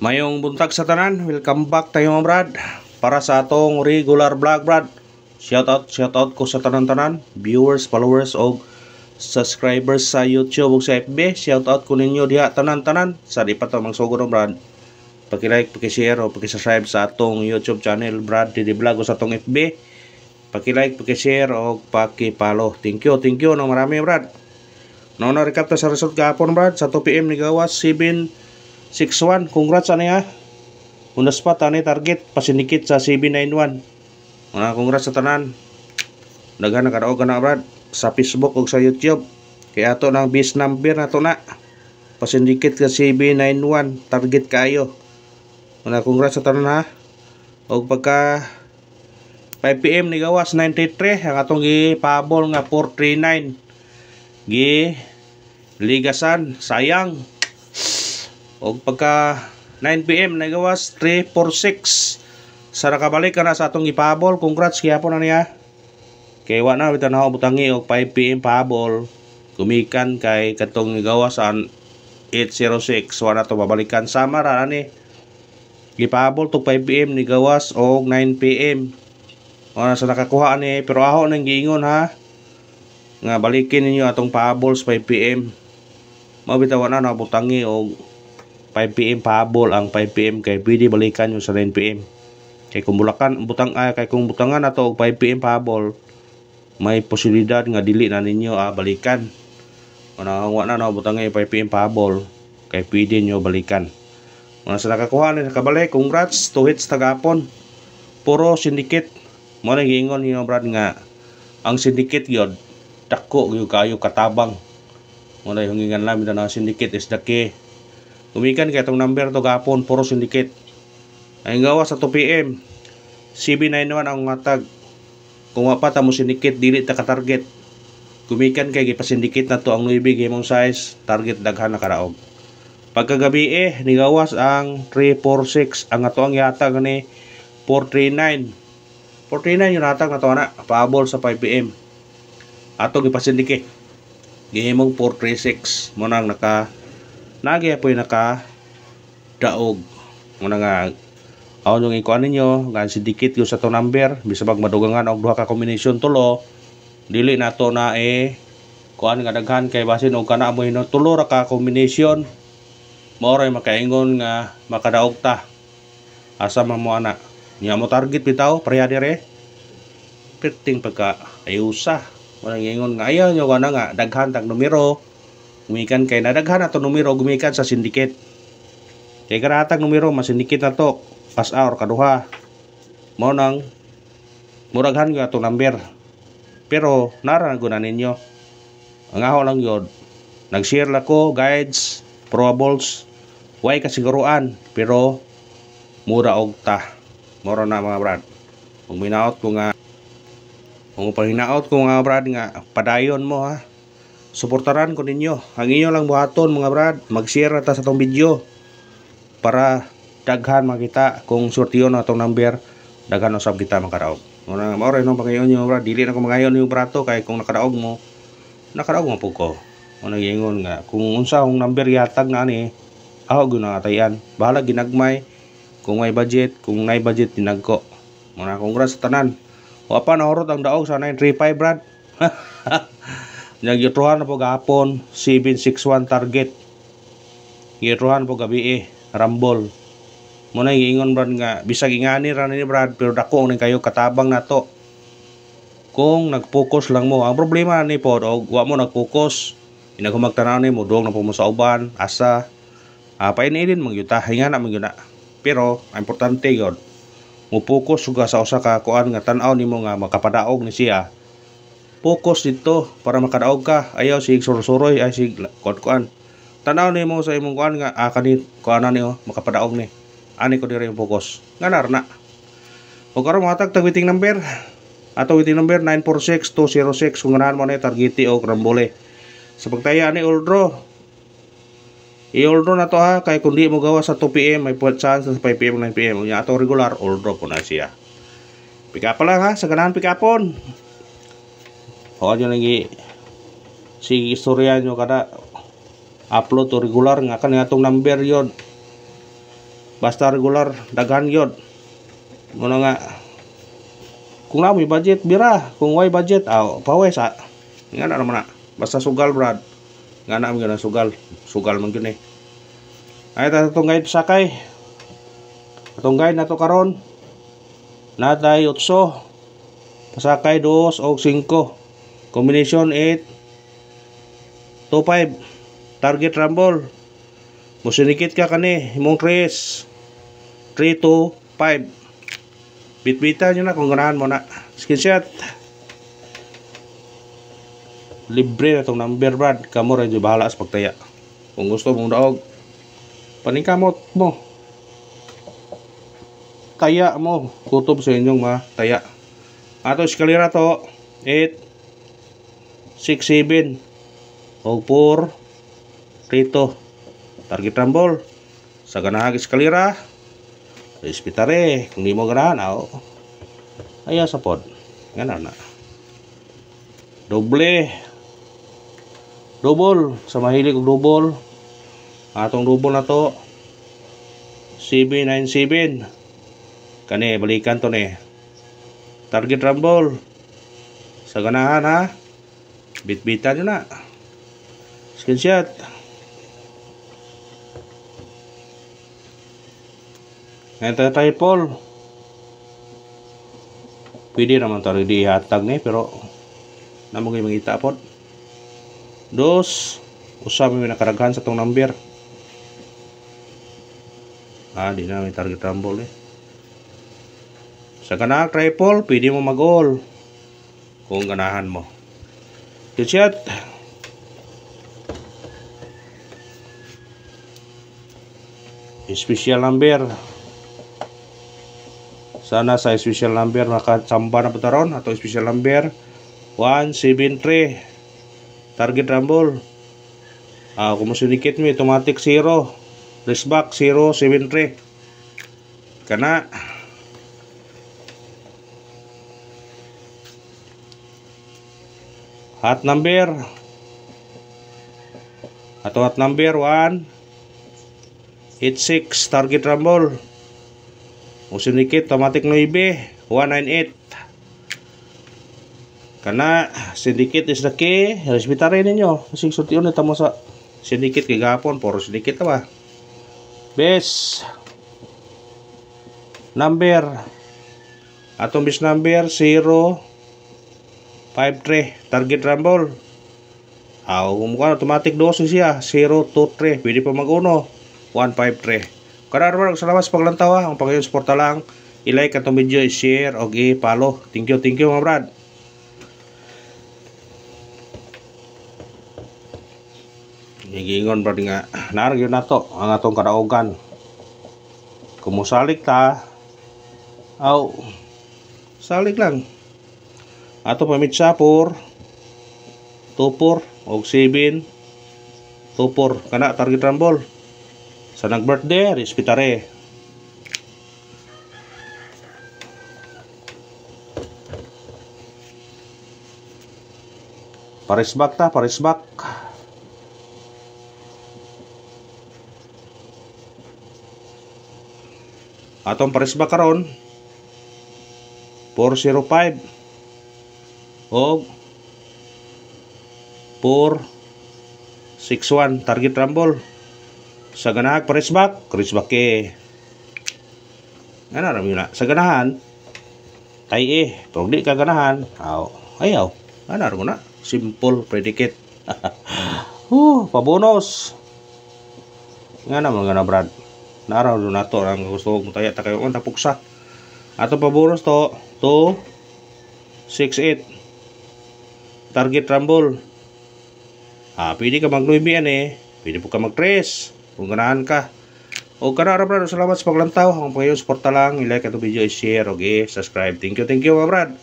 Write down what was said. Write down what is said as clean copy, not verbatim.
Mayong buntag sa tanan, welcome back tayo mga brad. Para sa atong regular vlog brad. Shout out ko sa tanan-tanan, viewers, followers o subscribers sa YouTube o sa FB. Shout out ko ninyo diha tanan-tanan. Sa di pa to magsugod no brad. Paki-like, paki-share o paki-subscribe sa atong YouTube channel Brad Didi Vlog o sa atong FB. Paki-like, paki-share o paki-follow. Thank you no marami brad. No recap ta sa result gahapon brad sa 2 PM ni gawas 761. Congrats ani ha. Una spot ani target pasindikit sa 791. Congrats sa tanan. Daghan na kadaog na brad sa Facebook ug sa YouTube. Kaya ato nang base number nato na. Pasindikit ka 791 target kayo. Congrats sa tanan ha. Og pagka 5 PM ni gawas 93 ang atong gipabol nga 439. Ligasan sayang. Og pagka 9 PM nagawas 346 sa nakabalik ka na sa atong ipabol. Congrats gyapon na niya. Kay wa na bitan ako butangi og 5 PM pahabol. Gumikan kay katong gawas an 806 wa na to babalikan sama ra ani. Gipahabol to 5 PM ni gawas og 9 PM. Wala sa nakakuha ani pero aho nang giingon ha. Nga balikin ninyo atong pahabol sa 5 PM. Mabitawan na nabutangi og 5 PM pahabol ang 5 PM kay pwede balikan nyo sa 9 PM. Kay kung kung butangan nato og 5 PM pahabol, may posibilidad nga dili na ninyo balikan. Wa na butangi 5 PM pahabol kay pwede nyo balikan. Sa nakakuha ni nakabalik, congrats, 2 hits tagapon. Puro syndicate. Mo na giingon niyo brad nga ang syndicate gyud dako gyud kayo katabang. Mo na hingingan namin na syndicate is daki. Gumikan kay itong number to gapon puro syndicate. Ay gawa sa 2 PM 791 ang matag. Kung wa pa ta mo syndicate dili ta ka target. Gumikan kay gipa-syndicate na to ang 9 gimong size target daghan na karaog. Pagkagabi ni gawas ang 346 ang ato ang yatag ni 439. 439 yung natag na to na paabol sa 5 PM. Ato gipa-syndicate. Gihimong 436 mo nang nagya po yung daog muna nga ako yung ikuan ninyo nga syndicate yung sa to number bisabag madugangan og duha ka combination tulo dili na to na kuan nga daghan kay basin og kana mo hino tulo ra ka combination mao ray makaingon nga makadaog ta asa man mo ana niya mo target bitaw pareha dire perting pagka ayusa wala ingon nga ayaw nyo kana nga daghan tag numero. Gumikan kay nadaghan na to numero gumikan sa syndicate. Kay karatag numero masindicate na to pass hour kaduha. Mo nang muraghan nga to number. Pero nara na guna ninyo. Ang aho lang yun. Nag-share la ko guides, probables, way kasiguruan pero mura og ta. Mura na mga brad. Kung minaot ko nga brad nga padayon mo ha. Suportaran ko ninyo. Ang inyo lang buhaton mga brad. Mag-share na ta sa itong video. Para daghan makita kung sortiyon na itong number. Daghan usab kita makaraog. Maoray nung pangayon nyo brad. Dili na ko mangayon yung brato. Kaya kung nakaraog mo po ko. Nag-iingon nga. Kung unsa ang number yatag na ani. Ako ginatayan. Bahala ginagmay. Kung may budget. Kung may budget dinagko. Congrats sa tanan. Wapa na horot ang daog sa 935 brad. Nagyutruhan na po gahapon 761 target. Giyutruhan po gabi Rumble. Muna giingon brad nga bisag ingani ra ni brad pero dako ning kayo katabang nato. Kung nag-focus lang mo, ang problema ni pod og wa mo nag-focus. Inagumagtanaw ni mo dog na po mo sa uban asa painilin mo yuta hinga na mo yun na. Pero ang importante gyud mo focus suga sa usa ka kuan nga tan-aw nimo nga makapadaog ni siya. Focus dito para makadaog ka. Ayaw sig suroy ay sig kuan. Tanaw nimo sa imong kuan nga kani kuanan niyo makapadaog ni. Ani ko dire yung focus. Nganar na. O karon matag tag waiting number. Ato waiting number 946206 kung ganahan mo ni targeti o rambole. Sa pagtaya ni Oldro. I-Oldro na to ha kay kundi mo gawa sa 2 PM may chance sa 5 PM 9 PM. Unya ato regular Oldro po na siya. Pika pa lang ha sa ganahan pikapon. O nyo lagi sige istorya nyo kada upload o regular nga kanina itong number yon Basta regular daghan gyud. Muna nga kung na may budget bira, kung way budget paway sa nga na naman na. Basta sugal brad. Nga na mga sugal. Sugal man gyud eh. Ay tatong guide sakay. Atong guide nato karon. Natay 8. Pasakay 2 o 5. Combination 8 2 5. Target rumble. Musinikit ka kani imong Chris. 3 2 5. Bitbitan nyo na kung ganahan mo na. Screenshot. Libre na itong number brad. Kamu rin bahala sa pagtaya. Kung gusto mong daog, paningkamot mo. Taya mo. Kutob sa inyong taya. Ato eskalera to. 8 6 7 o 4 3 target rumble. Sa ganahag eskalera ispitare kung di mo ganahan ayaw sa pod ganan na double sa mahilig og double atong double na to 797 kani balikan to ni target rumble sa ganahan ha bitbitan nyo na screenshot. Ito triple. Pwede naman tayo di hatag ni pero namang yung mangita po. 2 usap may nakaraghan sa tong number. Di na may target rumble eh. Sa ganang triple, pwede mo mag-all kung ganahan mo. Headshot. Special number. Sana sa special number nakachamba na pataron atau special number 173 target rumble. Kung masunikit mo automatic 0 raceback 073 kana hot number atau hot number 186 target rumble. Musinikit automatic 9 198 kana syndicate is the key. Resbitare ninyo kasi sultion nito mo sa syndicate kay gapon puro syndicate ba. Best number atong best number 053 target rumble. Kung automatic 12 siya 023 pwede pa mag-uno 153. Kada naman salamat sa paglantaw ang Panginoon suporta lang. I-like atong video, i-share og i-follow. Thank you mga brad. Gigingon brad nga naragyo na to ang atong kadaogan. Kumusalik ta. Salik lang. Ato pamitsa por 24 og 7 24 kana target rumble. Sa nag-birthday, respetare. Parisbak ta, parisbak. Atong parisbak karon 405 og 461 target rumble. Sa ganahan parisbak ke ano na sa ganahan tay pero di ka ganahan ayaw ano mo na simple predicate. Pabonus nga naman nga na brad naraw do nato ang gusto mo taya ta kayo on tapuksa ato pabonus to 268 target rumble. Pwede ka mag-9 pwede po ka mag-3 kung ganahan ka. O kanara brad, salamat sa paglantaw. Ang Panginoon suporta lang, i-like at video, i-share, okay, subscribe. Thank you mga brad.